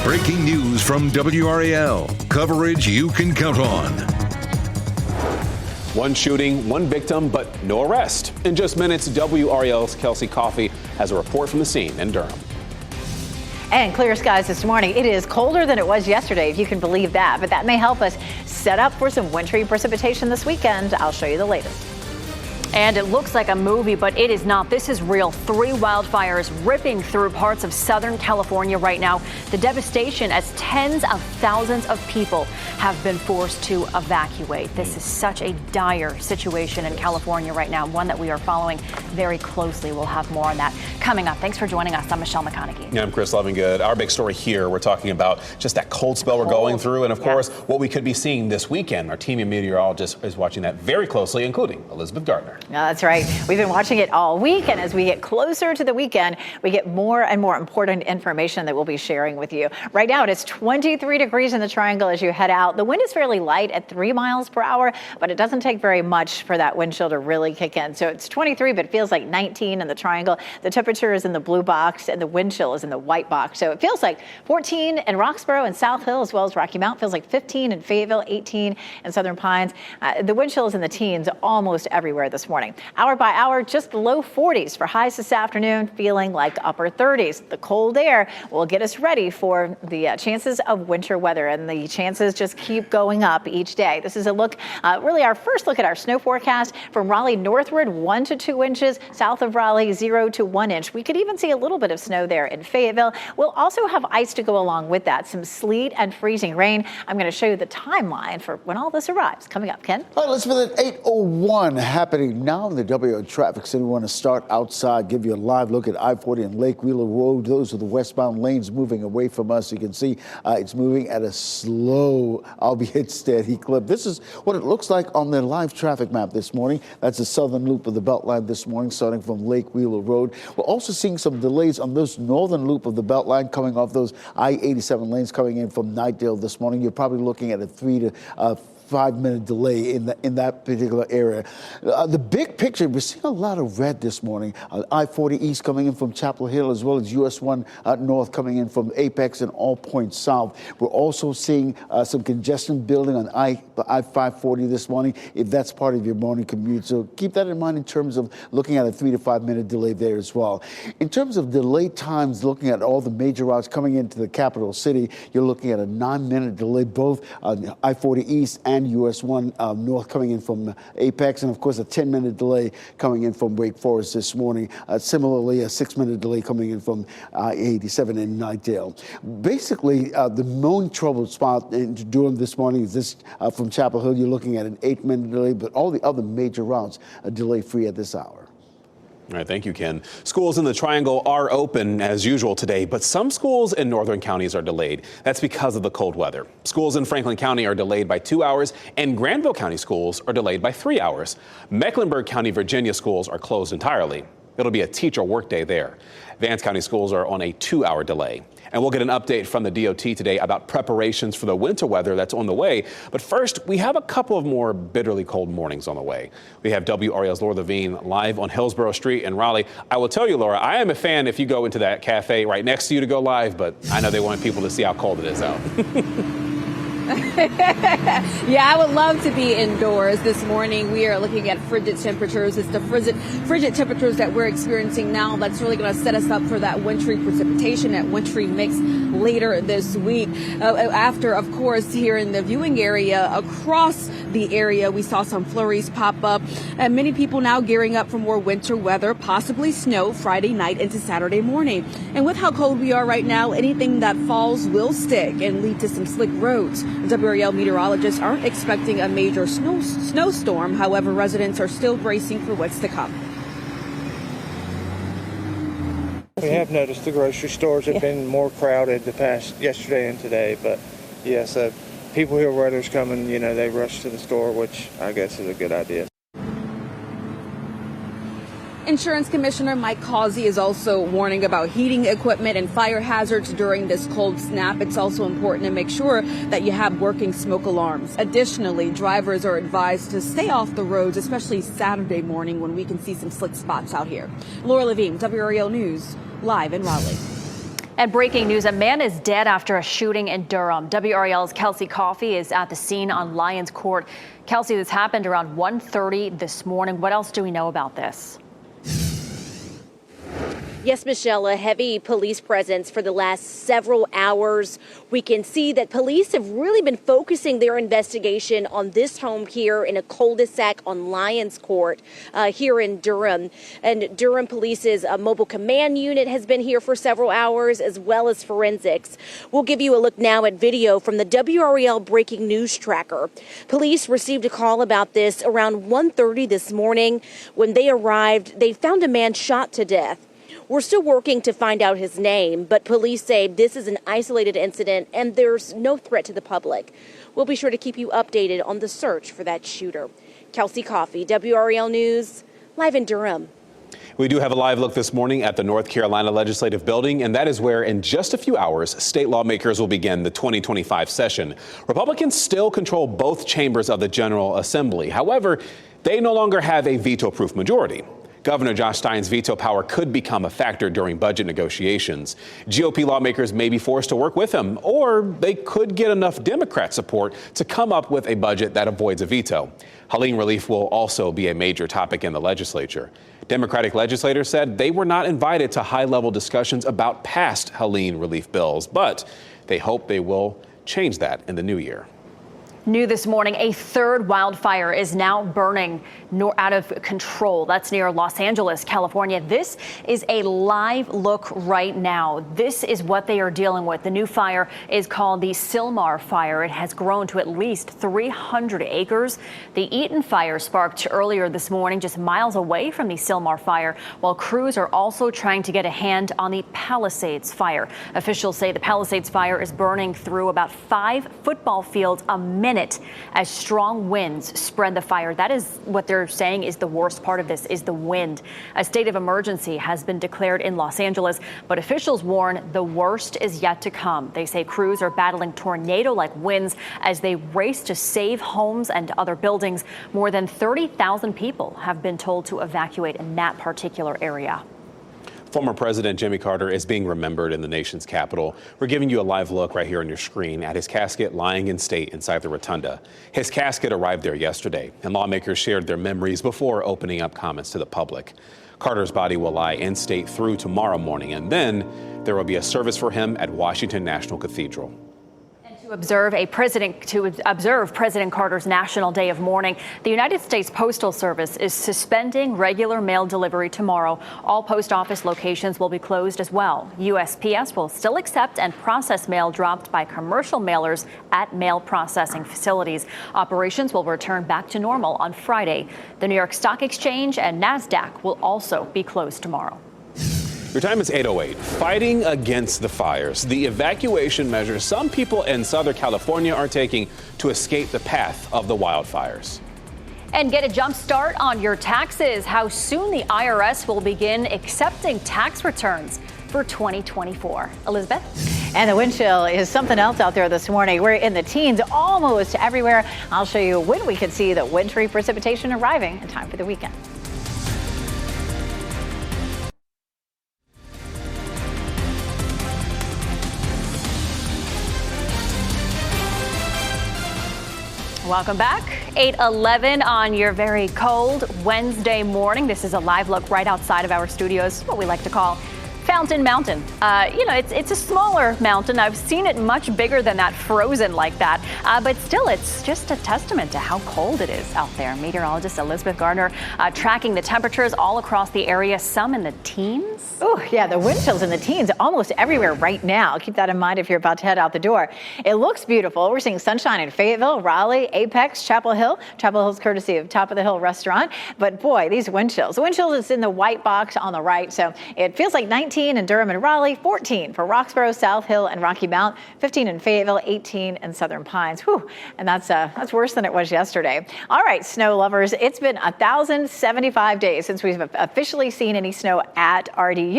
Breaking news from WRAL. Coverage you can count on. One shooting, one victim, but no arrest. In just minutes, WRAL's Kelsey Coffey has a report from the scene in Durham. And clear skies this morning. It is colder than it was yesterday, if you can believe that. But that may help us set up for some wintry precipitation this weekend. I'll show you the latest. And it looks like a movie, but it is not. This is real. 3 wildfires ripping through parts of Southern California right now. The devastation as tens of thousands of people have been forced to evacuate. This is such a dire situation in California right now, one that we are following very closely. We'll have more on that coming up. Thanks for joining us. I'm Michelle McConaughey. Yeah, I'm Chris Lovingood. Our big story here, we're talking about just that cold spell we're going through and, of course, what we could be seeing this weekend. Our team of meteorologists is watching that very closely, including Elizabeth Gardner. That's right. We've been watching it all week, and as we get closer to the weekend, we get more and more important information that we'll be sharing with you. Right now, it's 23 degrees in the Triangle as you head out. The wind is fairly light at 3 miles per hour, but it doesn't take very much for that wind chill to really kick in. So it's 23, but it feels like 19 in the Triangle. The temperature is in the blue box, and the wind chill is in the white box. So it feels like 14 in Roxborough and South Hill, as well as Rocky Mount. Feels like 15 in Fayetteville, 18 in Southern Pines. The wind chill is in the teens almost everywhere this morning. Hour by hour, just low 40s for highs this afternoon, feeling like upper 30s. The cold air will get us ready for the chances of winter weather, and the chances just keep going up each day. This is a look, really our first look at our snow forecast from Raleigh northward, 1 to 2 inches, south of Raleigh, 0 to 1 inch. We could even see a little bit of snow there in Fayetteville. We'll also have ice to go along with that, some sleet and freezing rain. I'm going to show you the timeline for when all this arrives. Coming up, Ken. All right, Elizabeth, at 8:01 happening now in the WRAL traffic center. We want to start outside, give you a live look at I-40 and Lake Wheeler Road. Those are the westbound lanes moving away from us. You can see it's moving at a slow, albeit steady clip. This is what it looks like on the live traffic map this morning. That's the southern loop of the Beltline this morning, starting from Lake Wheeler Road. We're also seeing some delays on this northern loop of the Beltline coming off those I-87 lanes coming in from Knightdale this morning. You're probably looking at a 3 to 5-minute delay in that particular area. The big picture, we're seeing a lot of red this morning. I-40 East coming in from Chapel Hill, as well as US 1 North coming in from Apex and All Points South. We're also seeing some congestion building on I-540 this morning, if that's part of your morning commute. So keep that in mind in terms of looking at a 3 to 5-minute delay there as well. In terms of delay times, looking at all the major routes coming into the capital city, you're looking at a 9-minute delay, both on I-40 East and US 1 North coming in from Apex, and of course a 10-minute delay coming in from Wake Forest this morning. Similarly, a 6-minute delay coming in from I-87 in Knightdale. Basically, the known trouble spot in Durham this morning is this from Chapel Hill. You're looking at an 8-minute delay, but all the other major routes are delay-free at this hour. All right, thank you, Ken. Schools in the Triangle are open as usual today, but some schools in northern counties are delayed. That's because of the cold weather. Schools in Franklin County are delayed by 2 hours, and Granville County schools are delayed by 3 hours. Mecklenburg County, Virginia schools are closed entirely. It'll be a teacher workday there. Vance County schools are on a 2-hour delay. And we'll get an update from the DOT today about preparations for the winter weather that's on the way. But first, we have a couple of more bitterly cold mornings on the way. We have WRAL's Laura Levine live on Hillsborough Street in Raleigh. I will tell you, Laura, I am a fan if you go into that cafe right next to you to go live, but I know they want people to see how cold it is out. Yeah, I would love to be indoors this morning. We are looking at frigid temperatures. It's the frigid temperatures that we're experiencing now that's really going to set us up for that wintry precipitation, that wintry mix later this week. After, of course, here in the viewing area, across the area, we saw some flurries pop up, and many people now gearing up for more winter weather, possibly snow Friday night into Saturday morning. And with how cold we are right now, anything that falls will stick and lead to some slick roads. WRAL meteorologists aren't expecting a major snowstorm. However, residents are still bracing for what's to come. We have noticed the grocery stores have been more crowded the past yesterday and today, but yes, people hear weather's coming, they rush to the store, which I guess is a good idea. Insurance Commissioner Mike Causey is also warning about heating equipment and fire hazards during this cold snap. It's also important to make sure that you have working smoke alarms. Additionally, drivers are advised to stay off the roads, especially Saturday morning when we can see some slick spots out here. Laura Levine, WRAL News, live in Raleigh. And breaking news, a man is dead after a shooting in Durham. WRAL's Kelsey Coffey is at the scene on Lyons Court. Kelsey, this happened around 1:30 this morning. What else do we know about this? Yes, Michelle, a heavy police presence for the last several hours. We can see that police have really been focusing their investigation on this home here in a cul-de-sac on Lyons Court here in Durham. And Durham Police's mobile command unit has been here for several hours, as well as forensics. We'll give you a look now at video from the WRAL breaking news tracker. Police received a call about this around 1:30 this morning. When they arrived, they found a man shot to death. We're still working to find out his name, but police say this is an isolated incident and there's no threat to the public. We'll be sure to keep you updated on the search for that shooter. Kelsey Coffey, WRAL News, live in Durham. We do have a live look this morning at the North Carolina Legislative Building, and that is where in just a few hours, state lawmakers will begin the 2025 session. Republicans still control both chambers of the General Assembly. However, they no longer have a veto-proof majority. Governor Josh Stein's veto power could become a factor during budget negotiations. GOP lawmakers may be forced to work with him, or they could get enough Democrat support to come up with a budget that avoids a veto. Helene relief will also be a major topic in the legislature. Democratic legislators said they were not invited to high-level discussions about past Helene relief bills, but they hope they will change that in the new year. New this morning, a third wildfire is now burning out of control. That's near Los Angeles, California. This is a live look right now. This is what they are dealing with. The new fire is called the Sylmar Fire. It has grown to at least 300 acres. The Eaton Fire sparked earlier this morning just miles away from the Sylmar Fire, while crews are also trying to get a hand on the Palisades Fire. Officials say the Palisades Fire is burning through about 5 football fields a minute as strong winds spread the fire. That is what they're saying is the worst part of this, is the wind. A state of emergency has been declared in Los Angeles, but officials warn the worst is yet to come. They say crews are battling tornado-like winds as they race to save homes and other buildings. More than 30,000 people have been told to evacuate in that particular area. Former President Jimmy Carter is being remembered in the nation's capital. We're giving you a live look right here on your screen at his casket lying in state inside the rotunda. His casket arrived there yesterday, and lawmakers shared their memories before opening up comments to the public. Carter's body will lie in state through tomorrow morning, and then there will be a service for him at Washington National Cathedral. To observe President Carter's National Day of Mourning, the United States Postal Service is suspending regular mail delivery tomorrow. All post office locations will be closed as well. USPS will still accept and process mail dropped by commercial mailers at mail processing facilities. Operations will return back to normal on Friday. The New York Stock Exchange and NASDAQ will also be closed tomorrow. Your time is 8:08. Fighting against the fires, the evacuation measures some people in Southern California are taking to escape the path of the wildfires. And get a jump start on your taxes. How soon the IRS will begin accepting tax returns for 2024. Elizabeth? And the wind chill is something else out there this morning. We're in the teens almost everywhere. I'll show you when we can see the wintry precipitation arriving in time for the weekend. Welcome back. 8:11 on your very cold Wednesday morning. This is a live look right outside of our studios, what we like to call Fountain Mountain. It's a smaller mountain. I've seen it much bigger than that, frozen like that. But still, it's just a testament to how cold it is out there. Meteorologist Elizabeth Gardner tracking the temperatures all across the area, some in the teens. Oh, yeah, the wind chills in the teens almost everywhere right now. Keep that in mind if you're about to head out the door. It looks beautiful. We're seeing sunshine in Fayetteville, Raleigh, Apex, Chapel Hill. Chapel Hill's courtesy of Top of the Hill restaurant. But boy, these wind chills. The wind chill is in the white box on the right, so it feels like 19 in Durham and Raleigh, 14 for Roxborough, South Hill, and Rocky Mount, 15 in Fayetteville, 18 in Southern Pines. Whew, and that's worse than it was yesterday. All right, snow lovers, it's been 1,075 days since we've officially seen any snow at RDU.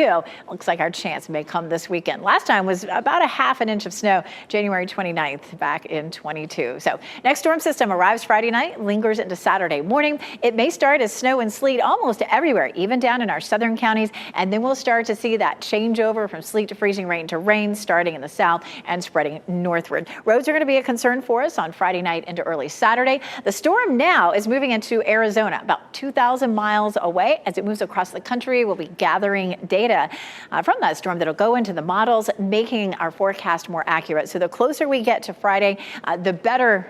Looks like our chance may come this weekend. Last time was about a half an inch of snow, January 29th back in 22. So next storm system arrives Friday night, lingers into Saturday morning. It may start as snow and sleet almost everywhere, even down in our southern counties, and then we'll start to see that that changeover from sleet to freezing rain to rain, starting in the south and spreading northward. Roads are going to be a concern for us on Friday night into early Saturday. The storm now is moving into Arizona, about 2,000 miles away. As it moves across the country, we'll be gathering data from that storm that'll go into the models, making our forecast more accurate. So the closer we get to Friday, the better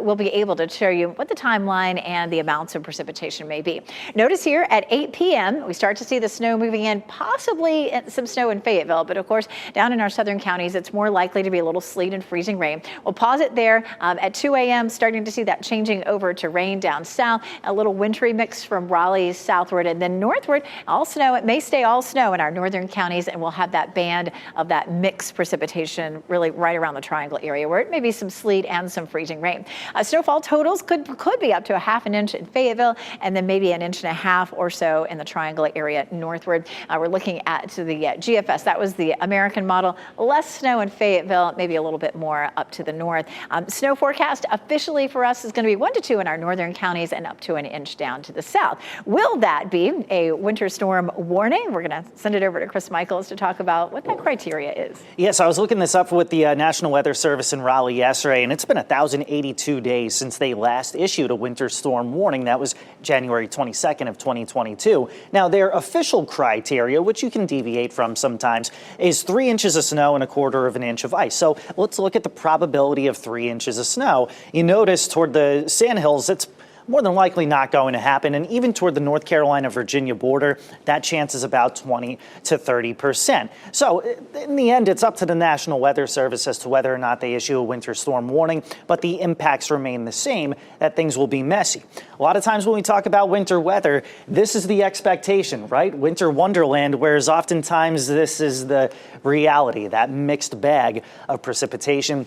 we'll be able to show you what the timeline and the amounts of precipitation may be. Notice here at 8 p.m., we start to see the snow moving in, possibly some snow in Fayetteville, but of course, down in our southern counties, it's more likely to be a little sleet and freezing rain. We'll pause it there at 2 a.m., starting to see that changing over to rain down south, a little wintry mix from Raleigh southward and then northward. All snow, it may stay all snow in our northern counties, and we'll have that band of that mixed precipitation really right around the Triangle area where it may be some sleet and some freezing rain. Snowfall totals could be up to a half an inch in Fayetteville and then maybe an inch and a half or so in the Triangle area northward. We're looking at the GFS. That was the American model. Less snow in Fayetteville, maybe a little bit more up to the north. Snow forecast officially for us is going to be 1 to 2 in our northern counties and up to an inch down to the south. Will that be a winter storm warning? We're going to send it over to Chris Michaels to talk about what that criteria is. Yes, I was looking this up with the National Weather Service in Raleigh yesterday, and it's been 1,082 days since they last issued a winter storm warning. That was January 22nd of 2022. Now, their official criteria, which you can deviate from sometimes, is 3 inches of snow and 1/4 of an inch of ice. So let's look at the probability of 3 inches of snow. You notice toward the Sandhills, it's more than likely not going to happen. And even toward the North Carolina-Virginia border, that chance is about 20 to 30%. So in the end, it's up to the National Weather Service as to whether or not they issue a winter storm warning, but the impacts remain the same, that things will be messy. A lot of times when we talk about winter weather, this is the expectation, right? Winter wonderland, whereas oftentimes this is the reality, that mixed bag of precipitation.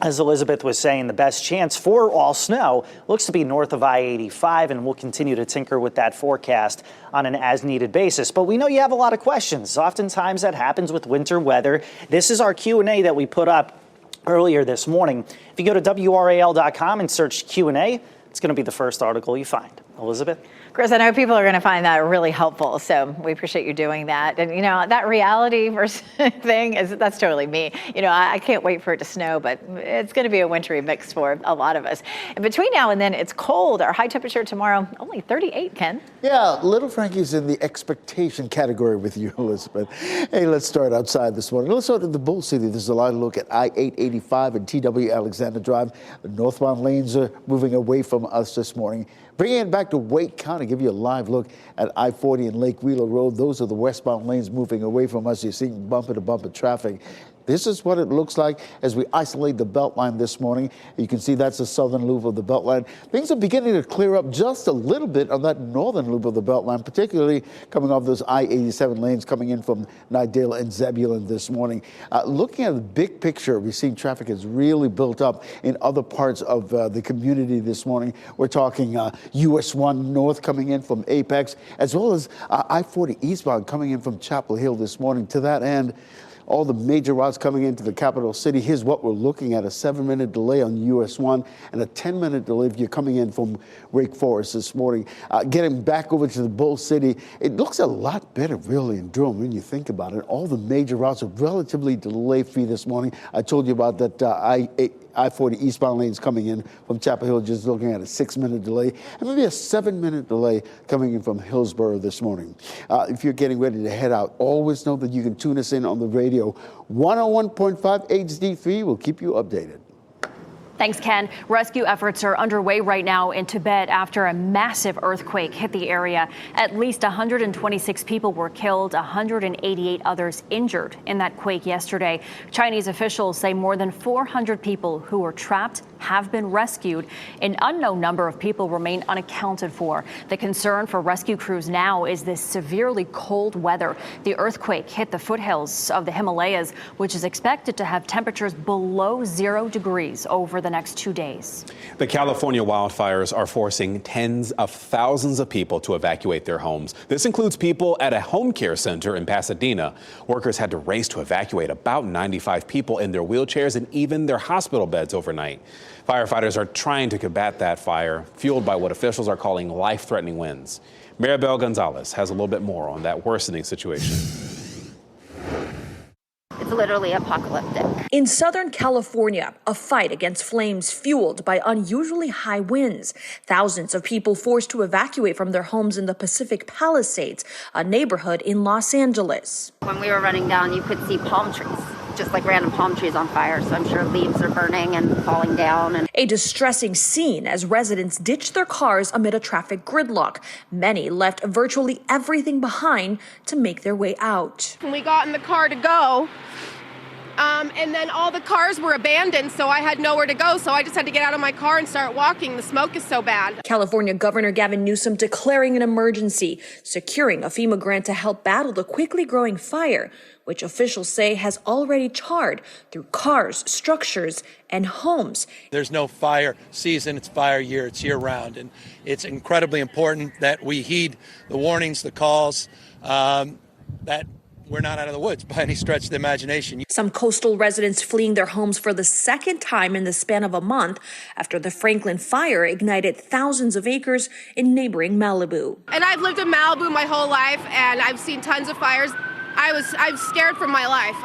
As Elizabeth was saying, the best chance for all snow looks to be north of I-85, and we'll continue to tinker with that forecast on an as-needed basis. But we know you have a lot of questions. Oftentimes that happens with winter weather. This is our Q&A that we put up earlier this morning. If you go to WRAL.com and search Q&A, it's going to be the first article you find. Elizabeth? Chris, I know people are going to find that really helpful, so we appreciate you doing that. And, that reality versus thing, that's totally me. I can't wait for it to snow, but it's going to be a wintry mix for a lot of us. And between now and then, it's cold. Our high temperature tomorrow, only 38, Ken. Yeah, Little Frankie's in the expectation category with you, Elizabeth. Hey, let's start outside this morning. Let's start at the Bull City. This is a live look at I-885 and TW Alexander Drive. The northbound lanes are moving away from us this morning. Bringing it back to Wake County, give you a live look at I-40 and Lake Wheeler Road. Those are the westbound lanes moving away from us. You're seeing bumper-to-bumper traffic. This is what it looks like as we isolate the Beltline this morning. You can see that's the southern loop of the Beltline. Things are beginning to clear up just a little bit on that northern loop of the Beltline, particularly coming off those I-87 lanes coming in from Nidale and Zebulon this morning. Looking at the big picture, we've seen traffic has really built up in other parts of the community this morning. We're talking US 1 North coming in from Apex, as well as I-40 eastbound coming in from Chapel Hill this morning. To that end, all the major routes coming into the capital city. Here's what we're looking at: a 7-minute delay on US 1 and a 10-minute delay if you're coming in from Wake Forest this morning. Getting back over to the Bull City, it looks a lot better really in Durham when you think about it. All the major routes are relatively delay-free this morning. I told you about that I-40 eastbound lanes coming in from Chapel Hill, just looking at a 6-minute delay, and maybe a 7-minute delay coming in from Hillsborough this morning. If you're getting ready to head out, always know that you can tune us in on the radio. 101.5 HD3 will keep you updated. Thanks, Ken. Rescue efforts are underway right now in Tibet after a massive earthquake hit the area. At least 126 people were killed, 188 others injured in that quake yesterday. Chinese officials say more than 400 people who were trapped have been rescued. An unknown number of people remain unaccounted for. The concern for rescue crews now is this severely cold weather. The earthquake hit the foothills of the Himalayas, which is expected to have temperatures below 0 degrees over the next 2 days. The California wildfires are forcing tens of thousands of people to evacuate their homes. This includes people at a home care center in Pasadena. Workers had to race to evacuate about 95 people in their wheelchairs and even their hospital beds overnight. Firefighters are trying to combat that fire, fueled by what officials are calling life-threatening winds. Maribel Gonzalez has a little bit more on that worsening situation. literally apocalyptic. In Southern California, a fight against flames fueled by unusually high winds. Thousands of people forced to evacuate from their homes in the Pacific Palisades, a neighborhood in Los Angeles. When we were running down, you could see palm trees, just like random palm trees on fire. So I'm sure leaves are burning and falling down. And a distressing scene as residents ditched their cars amid a traffic gridlock. Many left virtually everything behind to make their way out. We got in the car to go. And then all the cars were abandoned, so I had nowhere to go. So I just had to get out of my car and start walking. The smoke is so bad. California Governor Gavin Newsom declaring an emergency, securing a FEMA grant to help battle the quickly growing fire, which officials say has already charred through cars, structures, and homes. There's no fire season, it's fire year, it's year round. And it's incredibly important that we heed the warnings, the calls, that we're not out of the woods by any stretch of the imagination. Some coastal residents fleeing their homes for the second time in the span of a month after the Franklin fire ignited thousands of acres in neighboring Malibu. And I've lived in Malibu my whole life, and I've seen tons of fires. I'm scared for my life.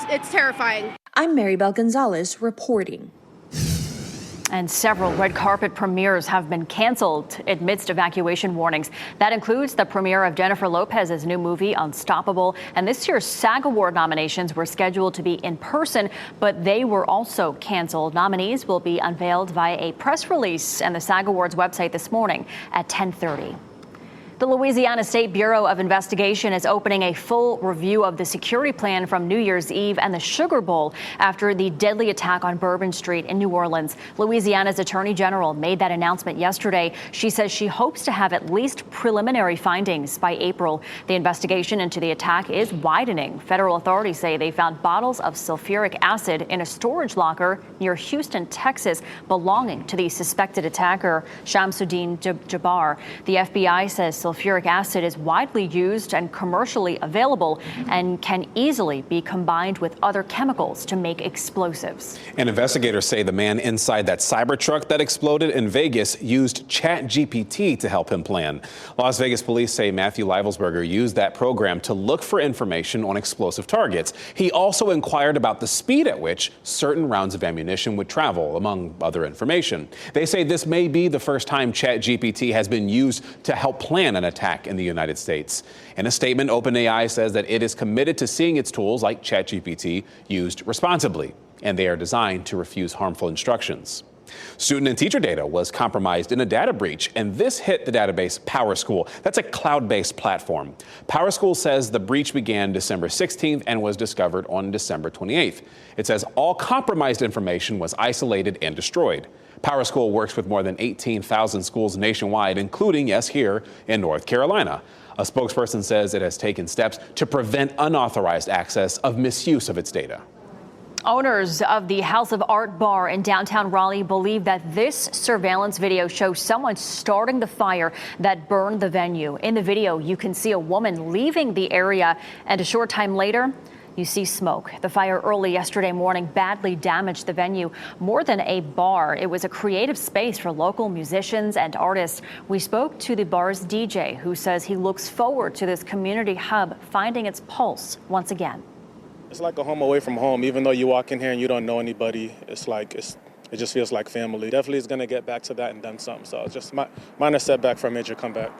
It's terrifying. I'm Maribel Gonzalez reporting. And several red carpet premieres have been canceled amidst evacuation warnings. That includes the premiere of Jennifer Lopez's new movie, Unstoppable. And this year's SAG Award nominations were scheduled to be in person, but they were also canceled. Nominees will be unveiled via a press release and the SAG Awards website this morning at 10:30. The Louisiana State Bureau of Investigation is opening a full review of the security plan from New Year's Eve and the Sugar Bowl after the deadly attack on Bourbon Street in New Orleans. Louisiana's Attorney General made that announcement yesterday. She says she hopes to have at least preliminary findings by April. The investigation into the attack is widening. Federal authorities say they found bottles of sulfuric acid in a storage locker near Houston, Texas, belonging to the suspected attacker, Shamsuddin Jabbar. The FBI says sulfuric acid is widely used and commercially available and can easily be combined with other chemicals to make explosives. And investigators say the man inside that Cybertruck that exploded in Vegas used ChatGPT to help him plan. Las Vegas police say Matthew Leivelsberger used that program to look for information on explosive targets. He also inquired about the speed at which certain rounds of ammunition would travel, among other information. They say this may be the first time ChatGPT has been used to help plan an attack in the United States. In a statement, OpenAI says that it is committed to seeing its tools like ChatGPT used responsibly, and they are designed to refuse harmful instructions. Student and teacher data was compromised in a data breach, and this hit the database PowerSchool. That's a cloud-based platform. PowerSchool says the breach began December 16th and was discovered on December 28th. It says all compromised information was isolated and destroyed. PowerSchool works with more than 18,000 schools nationwide, including, yes, here in North Carolina. A spokesperson says it has taken steps to prevent unauthorized access of misuse of its data. Owners of the House of Art bar in downtown Raleigh believe that this surveillance video shows someone starting the fire that burned the venue. In the video, you can see a woman leaving the area, and a short time later, you see smoke. The fire early yesterday morning badly damaged the venue more than a bar. It was a creative space for local musicians and artists. We spoke to the bar's DJ, who says he looks forward to this community hub finding its pulse once again. It's like a home away from home. Even though you walk in here and you don't know anybody, it just feels like family. Definitely is going to get back to that and done something. So it's just minor setback for a major comeback.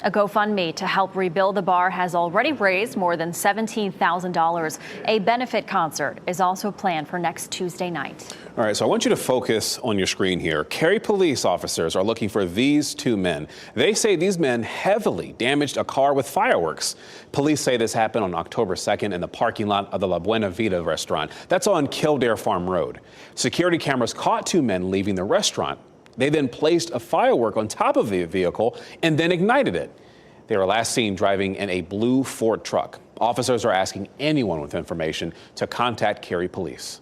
A GoFundMe to help rebuild the bar has already raised more than $17,000. A benefit concert is also planned for next Tuesday night. All right, so I want you to focus on your screen here. Cary police officers are looking for these two men. They say these men heavily damaged a car with fireworks. Police say this happened on October 2nd in the parking lot of the La Buena Vida restaurant. That's on Kildare Farm Road. Security cameras caught two men leaving the restaurant. They then placed a firework on top of the vehicle and then ignited it. They were last seen driving in a blue Ford truck. Officers are asking anyone with information to contact Cary police.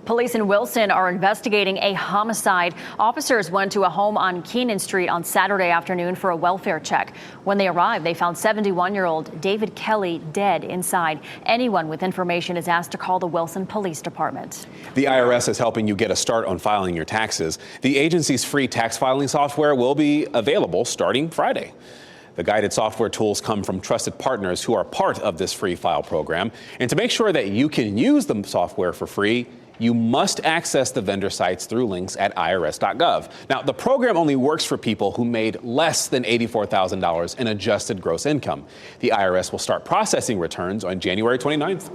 Police in Wilson are investigating a homicide. Officers went to a home on Keenan Street on Saturday afternoon for a welfare check. When they arrived, they found 71-year-old David Kelly dead inside. Anyone with information is asked to call the Wilson Police Department. The IRS is helping you get a start on filing your taxes. The agency's free tax filing software will be available starting Friday. The guided software tools come from trusted partners who are part of this free file program. And to make sure that you can use the software for free, you must access the vendor sites through links at irs.gov. Now, the program only works for people who made less than $84,000 in adjusted gross income. The IRS will start processing returns on January 29th.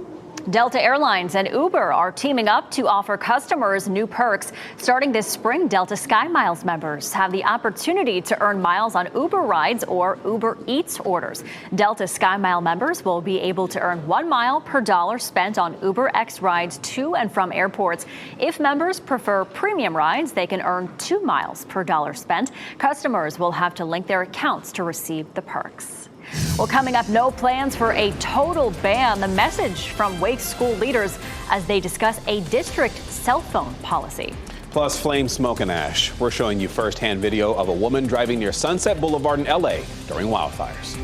Delta Airlines and Uber are teaming up to offer customers new perks. Starting this spring, Delta SkyMiles members have the opportunity to earn miles on Uber rides or Uber Eats orders. Delta SkyMile members will be able to earn 1 mile per dollar spent on Uber X rides to and from airports. If members prefer premium rides, they can earn 2 miles per dollar spent. Customers will have to link their accounts to receive the perks. Well, coming up, no plans for a total ban. The message from Wake school leaders as they discuss a district cell phone policy. Plus, flame, smoke, and ash. We're showing you firsthand video of a woman driving near Sunset Boulevard in L.A. during wildfires.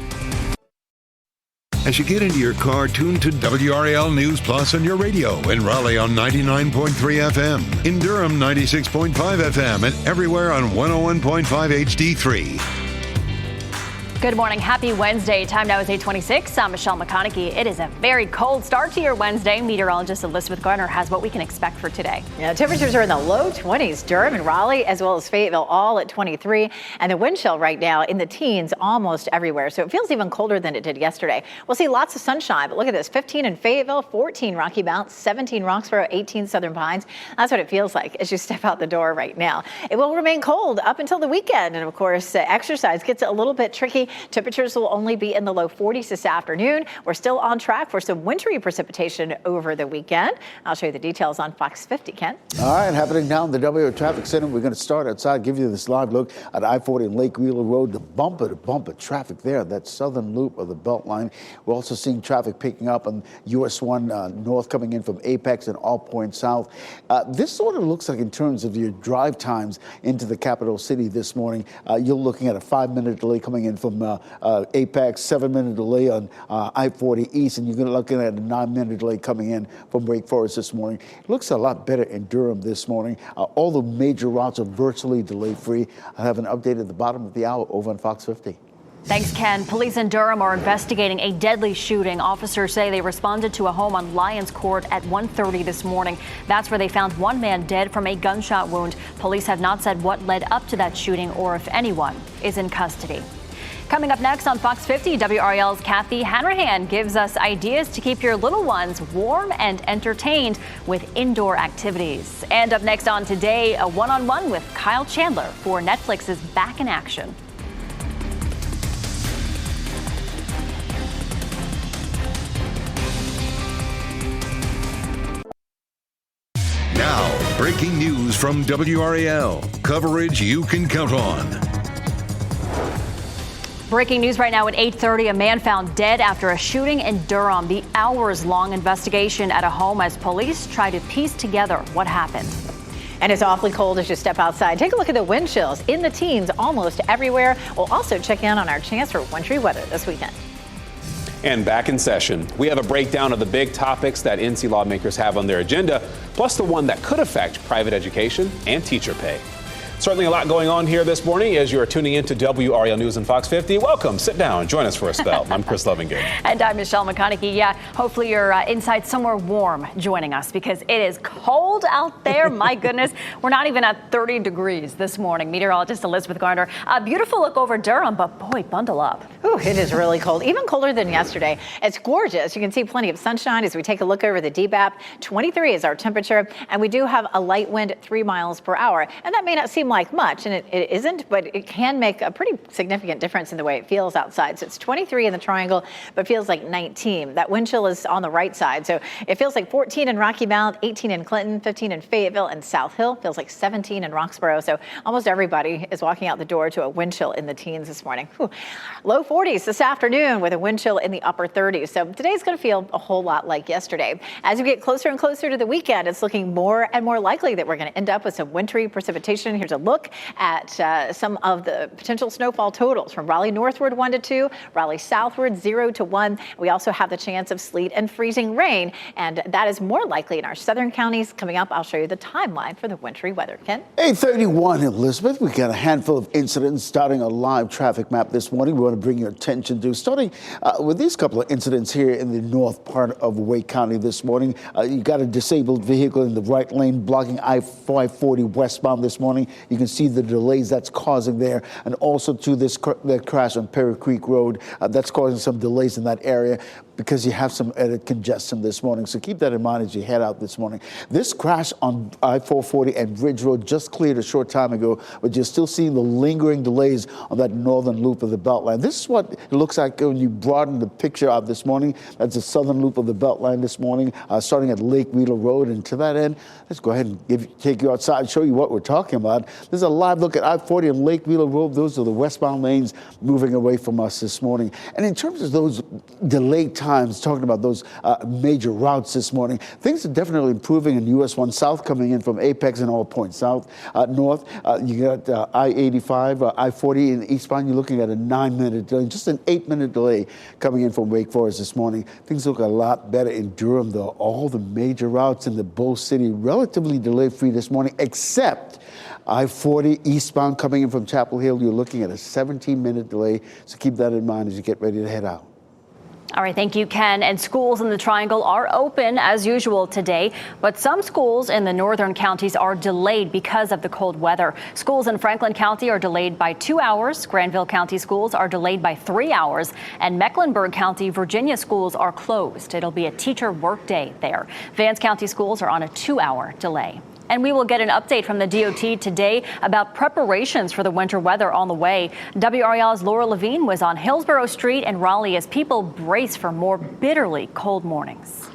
As you get into your car, tune to WRAL News Plus on your radio. In Raleigh on 99.3 FM. In Durham, 96.5 FM. And everywhere on 101.5 HD3. Good morning. Happy Wednesday. Time now is 8:26. I'm Michelle McConaughey. It is a very cold start to your Wednesday. Meteorologist Elizabeth Garner has what we can expect for today. Yeah, temperatures are in the low 20s. Durham and Raleigh, as well as Fayetteville, all at 23. And the wind chill right now in the teens almost everywhere. So it feels even colder than it did yesterday. We'll see lots of sunshine, but look at this. 15 in Fayetteville, 14 Rocky Mount, 17 Roxborough, 18 Southern Pines. That's what it feels like as you step out the door right now. It will remain cold up until the weekend. And of course, exercise gets a little bit tricky. Temperatures will only be in the low 40s this afternoon. We're still on track for some wintry precipitation over the weekend. I'll show you the details on Fox 50, Ken. All right, happening now in the WRAL Traffic Center. We're going to start outside, give you this live look at I-40 and Lake Wheeler Road. The bumper-to-bumper traffic there, that southern loop of the Beltline. We're also seeing traffic picking up on US 1 north coming in from Apex and all points south. This sort of looks like in terms of your drive times into the capital city this morning, you're looking at a 5-minute delay coming in from Apex, 7-minute delay on I-40 East, and you're looking at a 9-minute delay coming in from Wake Forest this morning. It looks a lot better in Durham this morning. All the major routes are virtually delay-free. I have an update at the bottom of the hour over on Fox 50. Thanks, Ken. Police in Durham are investigating a deadly shooting. Officers say they responded to a home on Lyons Court at 1:30 this morning. That's where they found one man dead from a gunshot wound. Police have not said what led up to that shooting or if anyone is in custody. Coming up next on Fox 50, WRAL's Kathy Hanrahan gives us ideas to keep your little ones warm and entertained with indoor activities. And up next on Today, a one-on-one with Kyle Chandler for Netflix's Back in Action. Now, breaking news from WRAL. Coverage you can count on. Breaking news right now at 8:30, a man found dead after a shooting in Durham. The hours-long investigation at a home as police try to piece together what happened. And it's awfully cold as you step outside. Take a look at the wind chills in the teens almost everywhere. We'll also check in on our chance for wintry weather this weekend. And back in session, we have a breakdown of the big topics that NC lawmakers have on their agenda, plus the one that could affect private education and teacher pay. Certainly a lot going on here this morning as you are tuning in to WRAL News and Fox 50. Welcome. Sit down. Join us for a spell. I'm Chris Lovingood. And I'm Michelle McConaughey. Yeah, hopefully you're inside somewhere warm joining us because it is cold out there. My goodness. We're not even at 30 degrees this morning. Meteorologist Elizabeth Garner. A beautiful look over Durham, but boy, bundle up. Ooh, it is really cold, even colder than yesterday. It's gorgeous. You can see plenty of sunshine as we take a look over the DBAP. 23 is our temperature, and we do have a light wind at 3 miles per hour. And that may not seem like much, and it isn't, but it can make a pretty significant difference in the way it feels outside. So it's 23 in the Triangle, but feels like 19. That wind chill is on the right side. So it feels like 14 in Rocky Mount, 18 in Clinton, 15 in Fayetteville and South Hill. Feels like 17 in Roxborough. So almost everybody is walking out the door to a wind chill in the teens this morning. Whew. Low 40s this afternoon with a wind chill in the upper 30s. So today's going to feel a whole lot like yesterday. As we get closer and closer to the weekend, it's looking more and more likely that we're going to end up with some wintry precipitation. Here's a look at some of the potential snowfall totals from Raleigh northward 1 to 2, Raleigh southward 0 to 1. We also have the chance of sleet and freezing rain, and that is more likely in our southern counties. Coming up, I'll show you the timeline for the wintry weather. Ken? 8:31, Elizabeth. We got a handful of incidents starting a live traffic map this morning. We want to bring your attention to starting with these couple of incidents here in the north part of Wake County this morning. You got a disabled vehicle in the right lane blocking I-540 westbound this morning. You can see the delays that's causing there, and also to this crash on Perry Creek Road that's causing some delays in that area because you have some added congestion this morning. So keep that in mind as you head out this morning. This crash on I-440 and Bridge Road just cleared a short time ago, but you're still seeing the lingering delays on that northern loop of the Beltline. This is what it looks like when you broaden the picture out this morning. That's the southern loop of the Beltline this morning, starting at Lake Wheeler Road. And to that end, let's go ahead and take you outside and show you what we're talking about. This is a live look at I-40 and Lake Wheeler Road. Those are the westbound lanes moving away from us this morning. And in terms of those delayed times, talking about those major routes this morning, things are definitely improving in US 1 South coming in from Apex and all points south. North, you got I-85, I-40 in eastbound. You're looking at a 9-minute delay, just an 8-minute delay coming in from Wake Forest this morning. Things look a lot better in Durham, though. All the major routes in the Bull City relatively delay-free this morning, except I-40 eastbound coming in from Chapel Hill. You're looking at a 17-minute delay, so keep that in mind as you get ready to head out. All right, thank you, Ken. And schools in the Triangle are open as usual today, but some schools in the northern counties are delayed because of the cold weather. Schools in Franklin County are delayed by 2 hours. Granville County schools are delayed by 3 hours, and Mecklenburg County, Virginia schools are closed. It'll be a teacher workday there. Vance County schools are on a 2-hour delay. And we will get an update from the DOT today about preparations for the winter weather on the way. WRAL's Laura Levine was on Hillsborough Street in Raleigh as people brace for more bitterly cold mornings.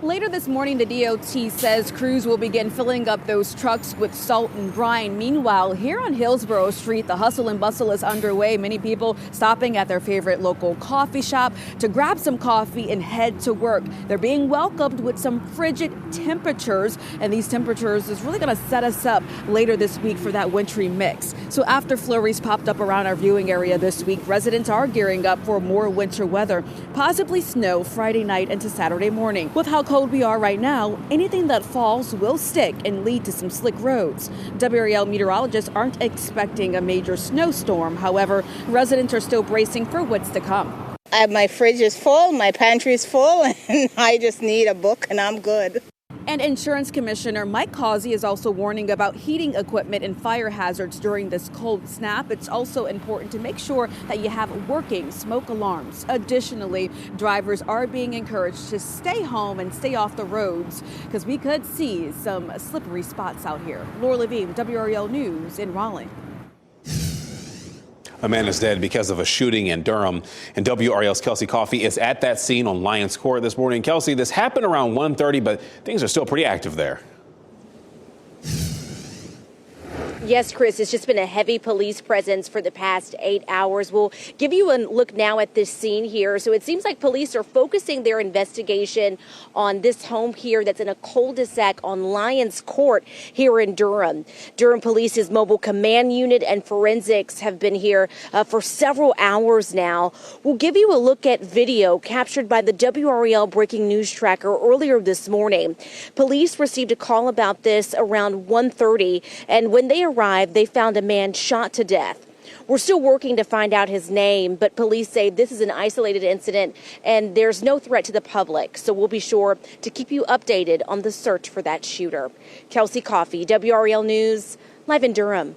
Later this morning, the DOT says crews will begin filling up those trucks with salt and brine. Meanwhile, here on Hillsborough Street, the hustle and bustle is underway. Many people stopping at their favorite local coffee shop to grab some coffee and head to work. They're being welcomed with some frigid temperatures, and these temperatures is really going to set us up later this week for that wintry mix. So after flurries popped up around our viewing area this week, residents are gearing up for more winter weather, possibly snow Friday night into Saturday morning. With how cold we are right now, anything that falls will stick and lead to some slick roads. WRAL meteorologists aren't expecting a major snowstorm. However, residents are still bracing for what's to come. My fridge is full, my pantry is full, and I just need a book and I'm good. And Insurance Commissioner Mike Causey is also warning about heating equipment and fire hazards during this cold snap. It's also important to make sure that you have working smoke alarms. Additionally, drivers are being encouraged to stay home and stay off the roads because we could see some slippery spots out here. Laura Levine, WRAL News in Raleigh. A man is dead because of a shooting in Durham, and WRAL's Kelsey Coffey is at that scene on Lions Court this morning. Kelsey, this happened around 1:30, but things are still pretty active there. Yes, Chris, it's just been a heavy police presence for the past 8 hours. We'll give you a look now at this scene here. So it seems like police are focusing their investigation on this home here that's in a cul-de-sac on Lions Court here in Durham. Durham Police's mobile command unit and forensics have been here for several hours now. We'll give you a look at video captured by the WRAL breaking news tracker earlier this morning. Police received a call about this around 1:30, and when they arrived, they found a man shot to death. We're still working to find out his name, but police say this is an isolated incident and there's no threat to the public. So we'll be sure to keep you updated on the search for that shooter. Kelsey Coffey, WRAL News, live in Durham.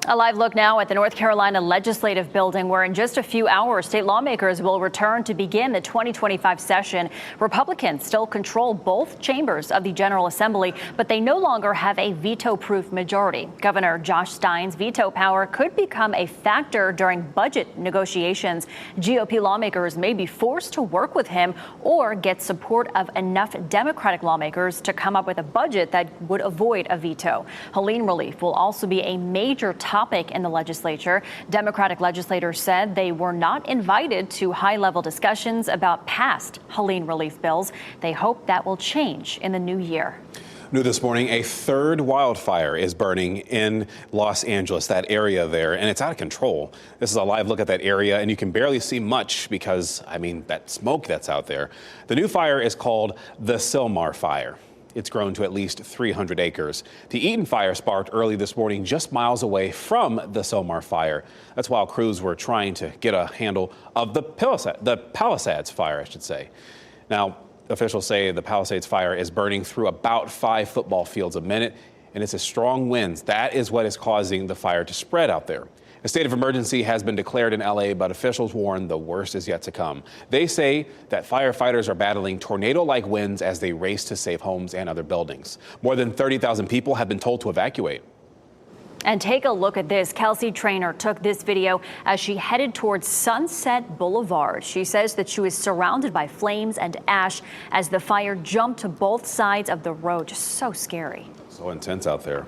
A live look now at the North Carolina Legislative Building, where in just a few hours, state lawmakers will return to begin the 2025 session. Republicans still control both chambers of the General Assembly, but they no longer have a veto-proof majority. Governor Josh Stein's veto power could become a factor during budget negotiations. GOP lawmakers may be forced to work with him or get support of enough Democratic lawmakers to come up with a budget that would avoid a veto. Helene relief will also be a major topic in the legislature. Democratic legislators said they were not invited to high-level discussions about past Helene relief bills. They hope that will change in the new year. New this morning, a third wildfire is burning in Los Angeles, that area there, and it's out of control. This is a live look at that area, and you can barely see much because, that smoke that's out there. The new fire is called the Sylmar Fire. It's grown to at least 300 acres. The Eaton fire sparked early this morning just miles away from the Sylmar fire. That's while crews were trying to get a handle of the Palisades fire, I should say. Now, officials say the Palisades fire is burning through about 5 football fields a minute, and it's a strong winds. That is what is causing the fire to spread out there. A state of emergency has been declared in LA, but officials warn the worst is yet to come. They say that firefighters are battling tornado-like winds as they race to save homes and other buildings. More than 30,000 people have been told to evacuate. And take a look at this. Kelsey Trainer took this video as she headed towards Sunset Boulevard. She says that she was surrounded by flames and ash as the fire jumped to both sides of the road. Just so scary. So intense out there.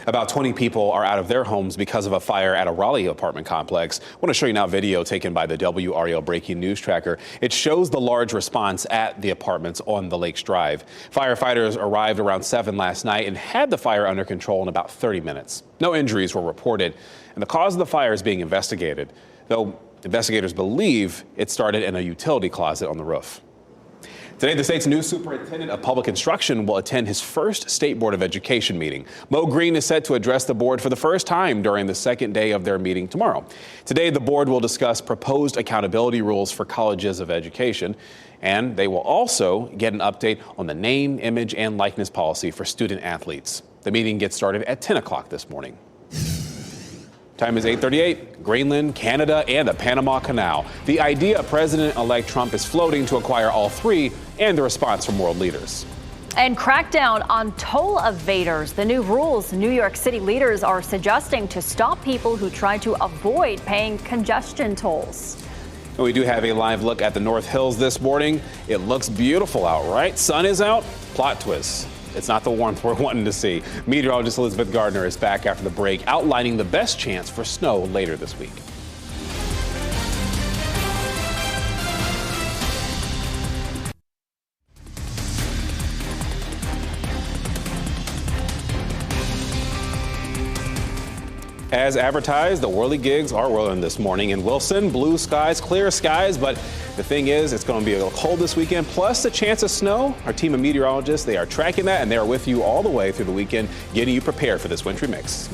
About 20 people are out of their homes because of a fire at a Raleigh apartment complex. I want to show you now video taken by the WRAL breaking news tracker. It shows the large response at the apartments on the Lakes Drive. Firefighters arrived around 7 last night and had the fire under control in about 30 minutes. No injuries were reported, and the cause of the fire is being investigated, though investigators believe it started in a utility closet on the roof. Today, the state's new superintendent of public instruction will attend his first State Board of Education meeting. Mo Green is set to address the board for the first time during the second day of their meeting tomorrow. Today, the board will discuss proposed accountability rules for colleges of education, and they will also get an update on the name, image, and likeness policy for student athletes. The meeting gets started at 10 o'clock this morning. Time is 8:38. Greenland, Canada, and the Panama Canal. The idea President-elect Trump is floating to acquire all three, and the response from world leaders. And crackdown on toll evaders. The new rules New York City leaders are suggesting to stop people who try to avoid paying congestion tolls. And we do have a live look at the North Hills this morning. It looks beautiful out, right? Sun is out. Plot twist. It's not the warmth we're wanting to see. Meteorologist Elizabeth Gardner is back after the break, outlining the best chance for snow later this week. As advertised, the whirly gigs are whirling this morning in Wilson. Blue skies, clear skies, but the thing is, it's going to be a little cold this weekend, plus a chance of snow. Our team of meteorologists, they are tracking that, and they are with you all the way through the weekend, getting you prepared for this wintry mix.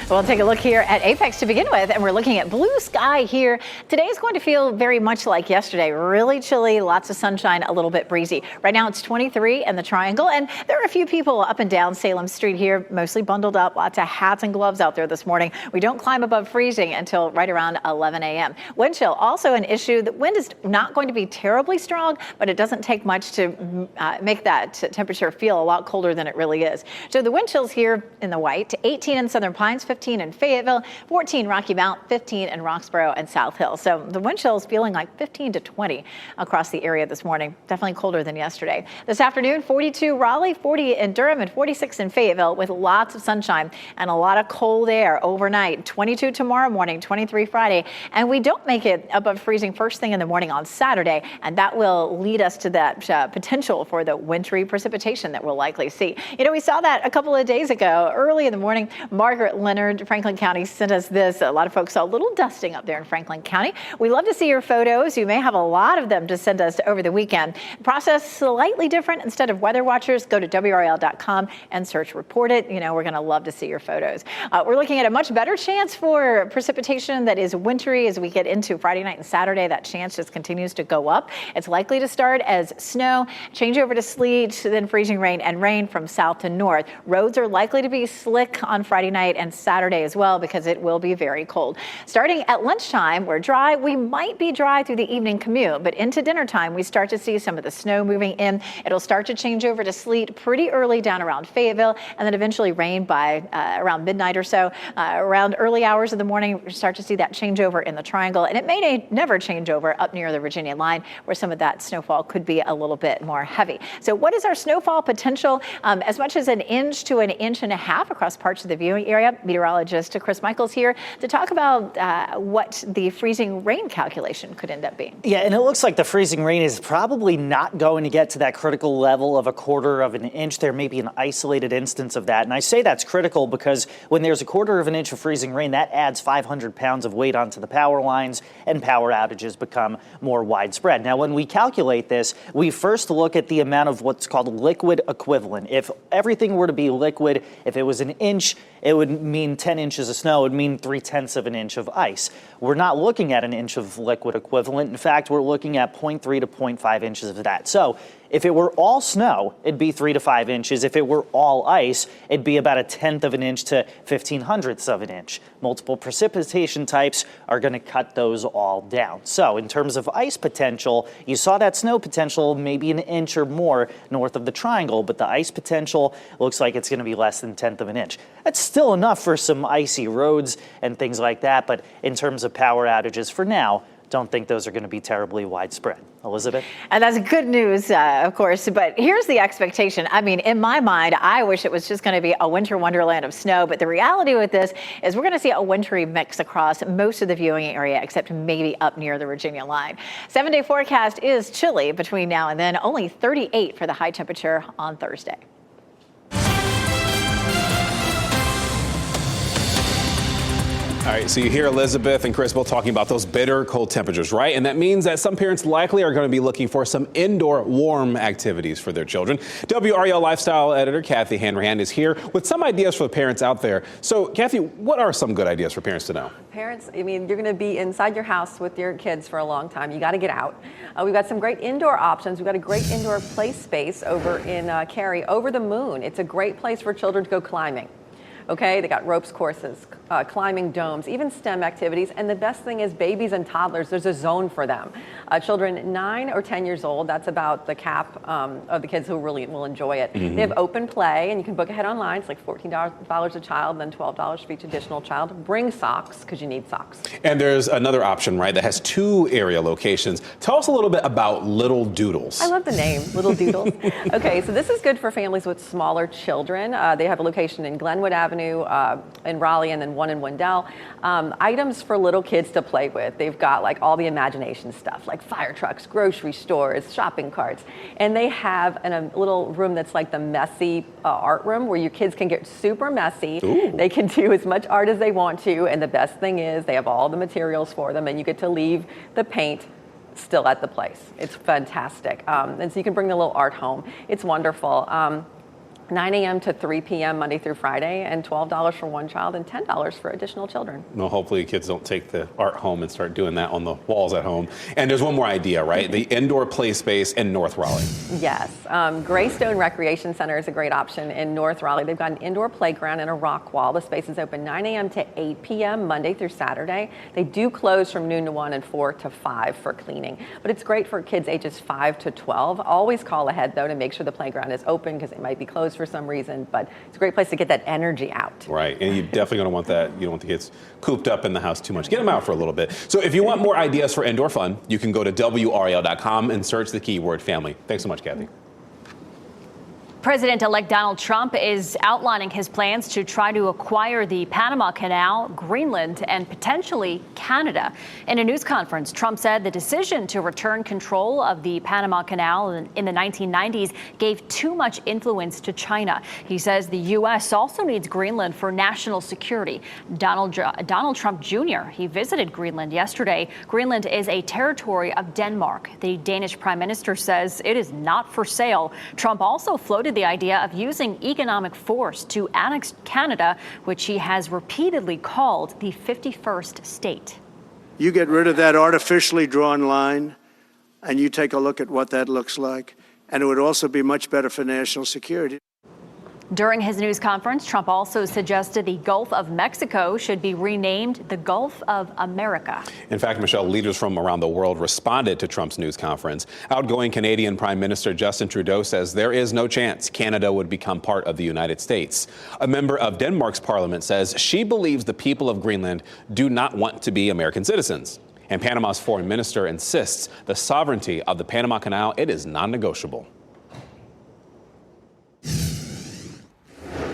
We'll take a look here at Apex to begin with, and we're looking at blue sky here. Today's going to feel very much like yesterday. Really chilly, lots of sunshine, a little bit breezy. Right now it's 23 in the Triangle, and there are a few people up and down Salem Street here, mostly bundled up, lots of hats and gloves out there this morning. We don't climb above freezing until right around 11 a.m. Wind chill, also an issue. The wind is not going to be terribly strong, but it doesn't take much to make that temperature feel a lot colder than it really is. So the wind chills here in the white, 18 in Southern Pines, 15 in Fayetteville, 14 Rocky Mount, 15 in Roxborough and South Hill. So the wind chill is feeling like 15 to 20 across the area this morning. Definitely colder than yesterday. This afternoon, 42 Raleigh, 40 in Durham, and 46 in Fayetteville with lots of sunshine and a lot of cold air overnight. 22 tomorrow morning, 23 Friday. And we don't make it above freezing first thing in the morning on Saturday. And that will lead us to that potential for the wintry precipitation that we'll likely see. You know, we saw that a couple of days ago, early in the morning. Margaret Leonard, Franklin County, sent us this. A lot of folks saw a little dusting up there in Franklin County. We love to see your photos. You may have a lot of them to send us over the weekend. Process slightly different. Instead of weather watchers, go to WRAL.com and search report it. You know, we're going to love to see your photos. We're looking at a much better chance for precipitation that is wintry as we get into Friday night and Saturday. That chance just continues to go up. It's likely to start as snow, change over to sleet, then freezing rain and rain from south to north. Roads are likely to be slick on Friday night and Saturday as well because it will be very cold. Starting at lunchtime, we're dry. We might be dry through the evening commute, but into dinner time, we start to see some of the snow moving in. It'll start to change over to sleet pretty early down around Fayetteville, and then eventually rain by around midnight or so. Around early hours of the morning, we start to see that changeover in the Triangle, and it may never change over up near the Virginia line where some of that snowfall could be a little bit more heavy. So what is our snowfall potential? As much as an inch to an inch and a half across parts of the viewing area. Meteorologists meteorologist Chris Michaels here to talk about what the freezing rain calculation could end up being. Yeah, and it looks like the freezing rain is probably not going to get to that critical level of 1/4 of an inch. There may be an isolated instance of that. And I say that's critical because when there's 1/4 of an inch of freezing rain, that adds 500 pounds of weight onto the power lines, and power outages become more widespread. Now, when we calculate this, we first look at the amount of what's called liquid equivalent. If everything were to be liquid, if it was an inch, it would mean 10 inches of snow. It would mean 3/10 of an inch of ice. We're not looking at an inch of liquid equivalent. In fact, we're looking at 0.3 to 0.5 inches of that. So if it were all snow, it'd be 3 to 5 inches. If it were all ice, it'd be about 1/10 of an inch to 1/1500ths of an inch. Multiple precipitation types are going to cut those all down. So in terms of ice potential, you saw that snow potential maybe an inch or more north of the triangle, but the ice potential looks like it's going to be less than 1/10 of an inch. That's still enough for some icy roads and things like that, but in terms of power outages for now, don't think those are going to be terribly widespread. Elizabeth? And that's good news, of course, but here's the expectation. I mean, in my mind, I wish it was just going to be a winter wonderland of snow, but the reality with this is we're going to see a wintry mix across most of the viewing area, except maybe up near the Virginia line. 7-day forecast is chilly between now and then, only 38 for the high temperature on Thursday. All right, so you hear Elizabeth and Chris both talking about those bitter cold temperatures, right? And that means that some parents likely are going to be looking for some indoor warm activities for their children. WRAL lifestyle editor Kathy Hanrahan is here with some ideas for the parents out there. So, Kathy, what are some good ideas for parents to know? Parents, I mean, you're going to be inside your house with your kids for a long time. You got to get out. We've got some great indoor options. We've got a great indoor play space over in Cary, Over the Moon. It's a great place for children to go climbing. Okay, they got ropes courses, climbing domes, even STEM activities. And the best thing is babies and toddlers, there's a zone for them. Children 9 or 10 years old, that's about the cap of the kids who really will enjoy it. Mm-hmm. They have open play, and you can book ahead online. It's like $14 a child, then $12 for each additional child. Bring socks, because you need socks. And there's another option, right, that has 2 area locations. Tell us a little bit about Little Doodles. I love the name, Little Doodles. Okay, so this is good for families with smaller children. They have a location in Glenwood Avenue, in Raleigh, and then one in Wendell. Items for little kids to play with. They've got like all the imagination stuff, like fire trucks, grocery stores, shopping carts. And they have a little room that's like the messy art room where your kids can get super messy. Ooh. They can do as much art as they want to. And the best thing is they have all the materials for them, and you get to leave the paint still at the place. It's fantastic. And so you can bring the little art home. It's wonderful. 9 a.m. to 3 p.m. Monday through Friday, and $12 for one child and $10 for additional children. Well, hopefully kids don't take the art home and start doing that on the walls at home. And there's one more idea, right? The indoor play space in North Raleigh. Yes. Greystone Recreation Center is a great option in North Raleigh. They've got an indoor playground and a rock wall. The space is open 9 a.m. to 8 p.m. Monday through Saturday. They do close from noon to 1 and 4 to 5 for cleaning. But it's great for kids ages 5 to 12. Always call ahead, though, to make sure the playground is open because it might be closed for some reason, but it's a great place to get that energy out. Right, and you definitely going to want that. You don't want the kids cooped up in the house too much. Get them out for a little bit. So if you want more ideas for indoor fun, you can go to WRAL.com and search the keyword family. Thanks so much, Kathy. President-elect Donald Trump is outlining his plans to try to acquire the Panama Canal, Greenland, and potentially Canada. In a news conference, Trump said the decision to return control of the Panama Canal in the 1990s gave too much influence to China. He says the U.S. also needs Greenland for national security. Donald Trump Jr., he visited Greenland yesterday. Greenland is a territory of Denmark. The Danish prime minister says it is not for sale. Trump also floated the idea of using economic force to annex Canada, which he has repeatedly called the 51st state. You get rid of that artificially drawn line, and you take a look at what that looks like, and it would also be much better for national security. During his news conference, Trump also suggested the Gulf of Mexico should be renamed the Gulf of America. In fact, Michelle, leaders from around the world responded to Trump's news conference. Outgoing Canadian Prime Minister Justin Trudeau says there is no chance Canada would become part of the United States. A member of Denmark's parliament says she believes the people of Greenland do not want to be American citizens. And Panama's foreign minister insists the sovereignty of the Panama Canal, it is non-negotiable.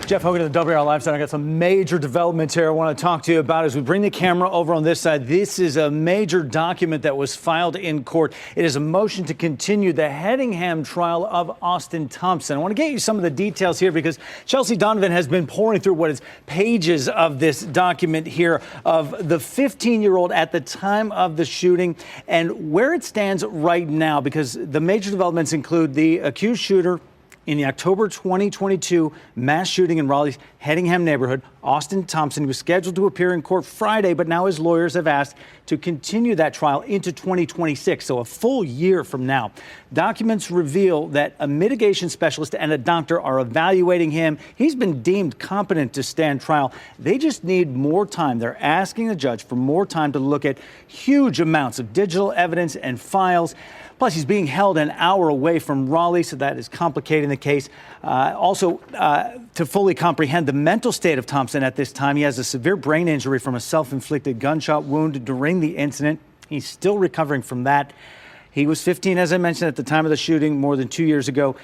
Jeff Hogan of the WRAL Live Center. I got some major developments here I want to talk to you about as we bring the camera over on this side. This is a major document that was filed in court. It is a motion to continue the Hedingham trial of Austin Thompson. I want to get you some of the details here because Chelsea Donovan has been pouring through what is pages of this document here of the 15-year-old at the time of the shooting and where it stands right now, because the major developments include the accused shooter in the October 2022 mass shooting in Raleigh's Hedingham neighborhood. Austin Thompson was scheduled to appear in court Friday, but now his lawyers have asked to continue that trial into 2026, so a full year from now. Documents reveal that a mitigation specialist and a doctor are evaluating him. He's been deemed competent to stand trial. They just need more time. They're asking the judge for more time to look at huge amounts of digital evidence and files. Plus, he's being held an hour away from Raleigh, so that is complicating the case. To fully comprehend the mental state of Thompson at this time, he has a severe brain injury from a self-inflicted gunshot wound during the incident. He's still recovering from that. He was 15, as I mentioned, at the time of the shooting more than 2 years ago.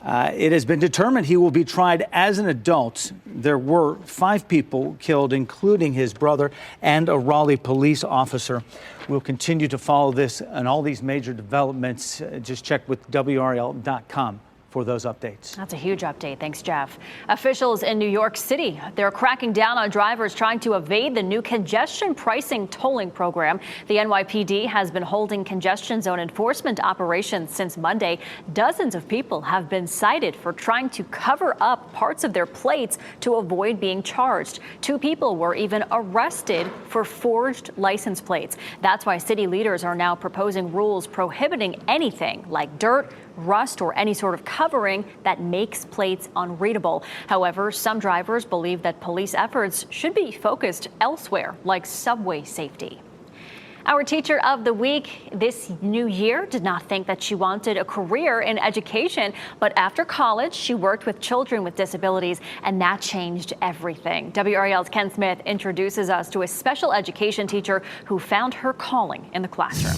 It has been determined he will be tried as an adult. There were 5 people killed, including his brother and a Raleigh police officer. We'll continue to follow this and all these major developments. Just check with WRAL.com for those updates. That's a huge update. Thanks, Jeff. Officials in New York City, they're cracking down on drivers trying to evade the new congestion pricing tolling program. The NYPD has been holding congestion zone enforcement operations since Monday. Dozens of people have been cited for trying to cover up parts of their plates to avoid being charged. 2 people were even arrested for forged license plates. That's why city leaders are now proposing rules prohibiting anything like dirt, rust, or any sort of covering that makes plates unreadable. However, some drivers believe that police efforts should be focused elsewhere, like subway safety. Our teacher of the week this new year did not think that she wanted a career in education, but after college, she worked with children with disabilities, and that changed everything. WRAL's Ken Smith introduces us to a special education teacher who found her calling in the classroom.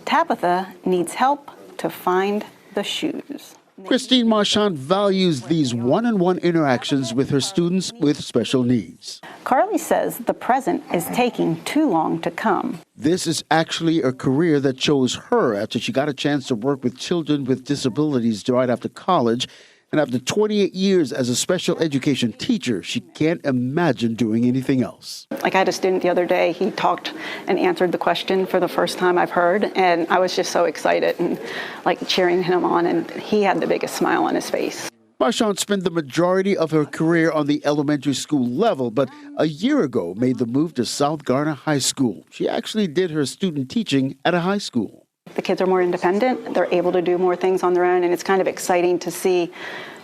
Tabitha needs help to find the shoes. Christine Marchand values these one-on-one interactions with her students with special needs. Carly says the present is taking too long to come. This is actually a career that chose her after she got a chance to work with children with disabilities right after college. And after 28 years as a special education teacher, she can't imagine doing anything else. Like I had a student the other day, he talked and answered the question for the first time I've heard, and I was just so excited and like cheering him on, and he had the biggest smile on his face. Marchand spent the majority of her career on the elementary school level, but a year ago made the move to South Garner High School. She actually did her student teaching at a high school. The kids are more independent, they're able to do more things on their own, and it's kind of exciting to see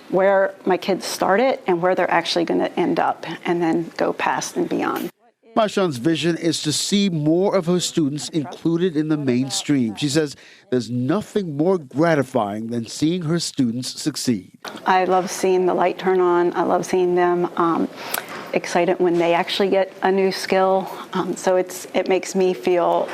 where my kids started and where they're actually going to end up and then go past and beyond. Marchand's vision is to see more of her students included in the mainstream. She says there's nothing more gratifying than seeing her students succeed. I love seeing the light turn on. I love seeing them excited when they actually get a new skill. So it makes me feel,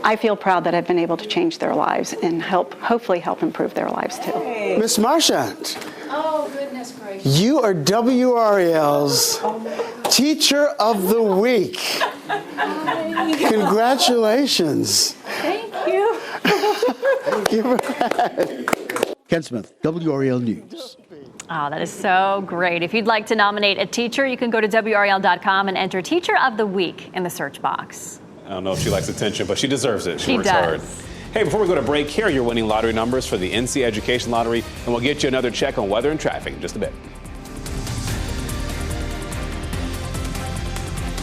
I feel proud that I've been able to change their lives and hopefully help improve their lives too. Miss Marchand. Oh, goodness gracious. You are WRAL's Teacher of the Week. Congratulations. Thank you. Give her that. Ken Smith, WRAL News. Oh, that is so great. If you'd like to nominate a teacher, you can go to WRAL.com and enter Teacher of the Week in the search box. I don't know if she likes attention, but she deserves it. She works does. hard. Hey, before we go to break, here are your winning lottery numbers for the NC Education Lottery, and we'll get you another check on weather and traffic in just a bit.